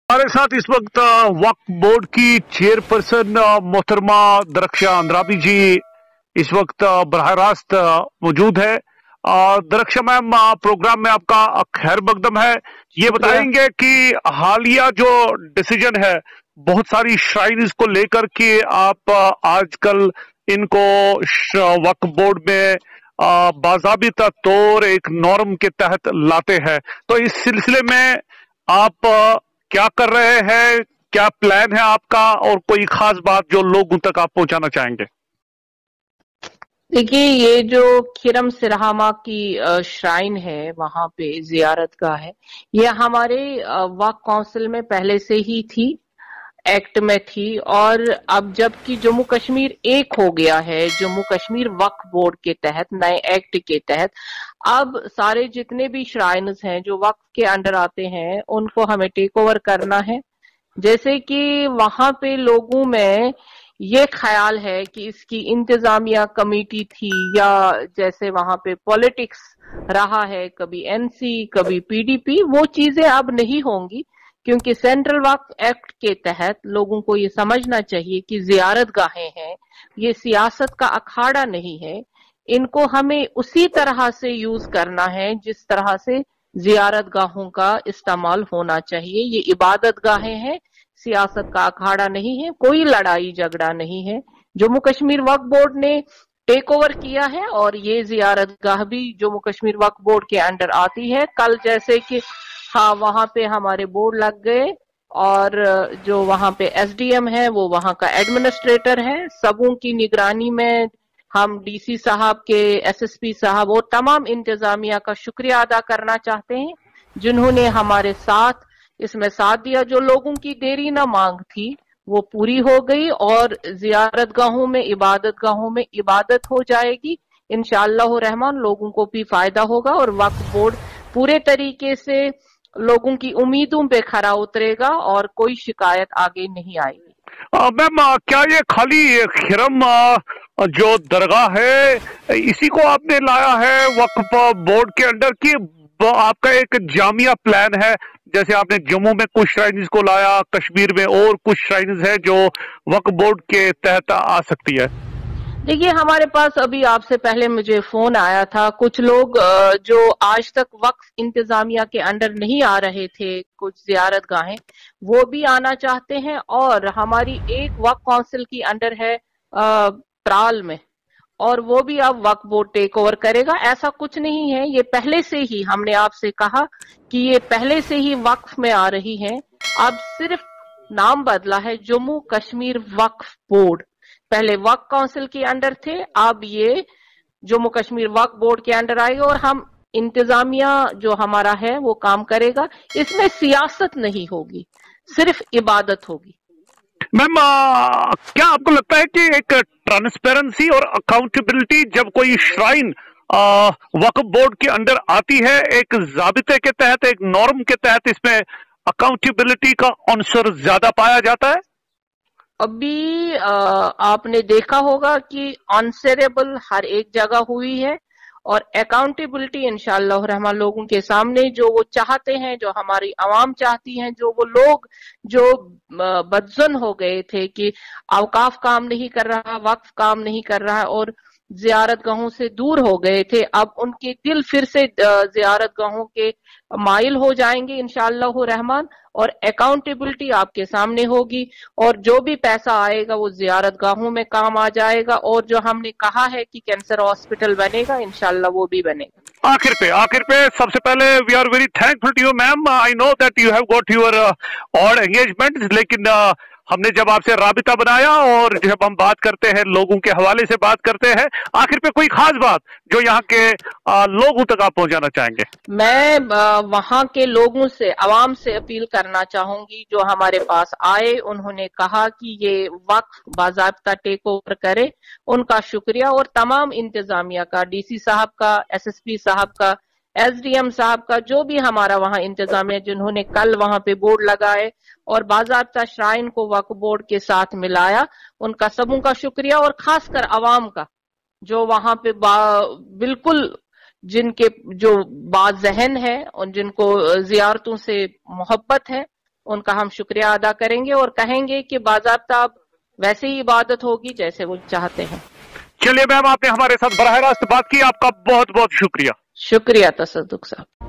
हमारे साथ इस वक्त वक्फ बोर्ड की चेयरपर्सन मोहतरमा दरख्शां अंद्राबी जी इस वक्त बराह रास्त मौजूद है। दरख्शां मैम, प्रोग्राम में आपका खैर मकदम है। ये शुक्रिया। बताएंगे कि हालिया जो डिसीजन है बहुत सारी श्राइन्स को लेकर के आप आजकल इनको वक्फ बोर्ड में बाज़ाबिता तौर एक नॉर्म के तहत लाते हैं, तो इस सिलसिले में आप क्या कर रहे हैं, क्या प्लान है आपका, और कोई खास बात जो लोगों तक आप पहुंचाना चाहेंगे? देखिए, ये जो खिरम सिरहामा की श्राइन है, वहां पे जियारत गाह है, ये हमारे वक्फ काउंसिल में पहले से ही थी, एक्ट में थी। और अब जबकि जम्मू कश्मीर एक हो गया है, जम्मू कश्मीर वक्फ बोर्ड के तहत, नए एक्ट के तहत, अब सारे जितने भी श्राइन्स हैं जो वक्फ के अंडर आते हैं उनको हमें टेक ओवर करना है। जैसे कि वहां पे लोगों में ये ख्याल है कि इसकी इंतजामिया कमेटी थी, या जैसे वहां पे पॉलिटिक्स रहा है, कभी एनसी कभी पीडीपी, वो चीजें अब नहीं होंगी, क्योंकि सेंट्रल वक्फ एक्ट के तहत लोगों को ये समझना चाहिए कि जियारत गाहें हैं, ये सियासत का अखाड़ा नहीं है। इनको हमें उसी तरह से यूज करना है जिस तरह से जियारत गाहों का इस्तेमाल होना चाहिए। ये इबादत गाहें हैं, सियासत का अखाड़ा नहीं है, कोई लड़ाई झगड़ा नहीं है। जम्मू कश्मीर वक्फ बोर्ड ने टेक ओवर किया है और ये जियारत गाह भी जम्मू कश्मीर वक्फ बोर्ड के अंडर आती है। कल जैसे कि हाँ, वहां पे हमारे बोर्ड लग गए, और जो वहां पे एसडीएम है वो वहां का एडमिनिस्ट्रेटर है। सबों की निगरानी में हम डीसी साहब के, एसएसपी साहब और तमाम इंतजामिया का शुक्रिया अदा करना चाहते हैं, जिन्होंने हमारे साथ इसमें साथ दिया। जो लोगों की देरी ना मांग थी वो पूरी हो गई, और जियारत गाहों में, इबादत गाहों में इबादत हो जाएगी। इंशाअल्लाह रहमान लोगों को भी फायदा होगा, और वक्फ बोर्ड पूरे तरीके से लोगों की उम्मीदों पे खरा उतरेगा और कोई शिकायत आगे नहीं आएगी। मैम, क्या ये खाली खिरम जो दरगाह है इसी को आपने लाया है वक्फ बोर्ड के अंडर, की आपका एक जामिया प्लान है? जैसे आपने जम्मू में कुछ श्राइन्स को लाया, कश्मीर में और कुछ श्राइन्स है जो वक्फ बोर्ड के तहत आ सकती है। देखिए, हमारे पास अभी आपसे पहले मुझे फोन आया था, कुछ लोग जो आज तक वक्फ इंतजामिया के अंडर नहीं आ रहे थे, कुछ जियारत गाहें, वो भी आना चाहते हैं। और हमारी एक वक्फ काउंसिल की अंडर है त्राल में, और वो भी अब वक्फ बोर्ड टेक ओवर करेगा। ऐसा कुछ नहीं है, ये पहले से ही, हमने आपसे कहा कि ये पहले से ही वक्फ में आ रही है, अब सिर्फ नाम बदला है जम्मू कश्मीर वक्फ बोर्ड। पहले वक्फ काउंसिल के अंडर थे, अब ये जम्मू कश्मीर वक्फ बोर्ड के अंडर आएगा, और हम इंतजामिया जो हमारा है वो काम करेगा। इसमें सियासत नहीं होगी, सिर्फ इबादत होगी। मैम, क्या आपको लगता है कि एक ट्रांसपेरेंसी और अकाउंटेबिलिटी जब कोई श्राइन वक्फ बोर्ड के अंडर आती है, एक जाबिते के तहत, एक नॉर्म के तहत, इसमें अकाउंटेबिलिटी का अंसर ज्यादा पाया जाता है? अभी आपने देखा होगा कि ऑनसरेबल हर एक जगह हुई है, और अकाउंटेबिलिटी इंशाअल्लाह रहमान लोगों के सामने, जो वो चाहते हैं, जो हमारी आवाम चाहती हैं, जो वो लोग जो बदजन हो गए थे कि औकाफ काम नहीं कर रहा, वक्फ काम नहीं कर रहा, और जियारत गाहों से दूर हो गए थे, अब उनके दिल फिर से जियारत गाहों के माइल हो जाएंगे इंशाअल्लाह रहमान, और अकाउंटेबिलिटी आपके सामने होगी, और जो भी पैसा आएगा वो जियारत गाहों में काम आ जाएगा। और जो हमने कहा है कि कैंसर हॉस्पिटल बनेगा, इंशाअल्लाह वो भी बनेगा। आखिर पे सबसे पहले we are very thankful to you ma'am. I know that you have got your odd engagement, लेकिन हमने जब आपसे राबिता बनाया और जब हम बात करते हैं, लोगों के हवाले से बात करते हैं, आखिर पे कोई खास बात जो यहाँ के लोगों तक आप पहुंचाना चाहेंगे? मैं वहां के लोगों से, आवाम से अपील करना चाहूंगी, जो हमारे पास आए, उन्होंने कहा कि ये वक्फ बाज़ाब्ता टेक ओवर करे, उनका शुक्रिया। और तमाम इंतजामिया का, डीसी साहब का, एसएसपी साहब का, एसडीएम साहब का, जो भी हमारा वहां इंतजामिया, जिन्होंने कल वहां पे बोर्ड लगाए और बाज़ाब्ता श्राइन को वक्फ बोर्ड के साथ मिलाया, उनका सबों का शुक्रिया। और खासकर अवाम का, जो वहां पे बिल्कुल, जिनके जो बाज़हन है और जिनको जियारतों से मोहब्बत है, उनका हम शुक्रिया अदा करेंगे और कहेंगे कि बाज़ाब्ता अब वैसे ही इबादत होगी जैसे वो चाहते हैं। चलिए मैम, आपने हमारे साथ बराह रास्त बात की, आपका बहुत बहुत शुक्रिया। शुक्रिया तसद्दुक साहब।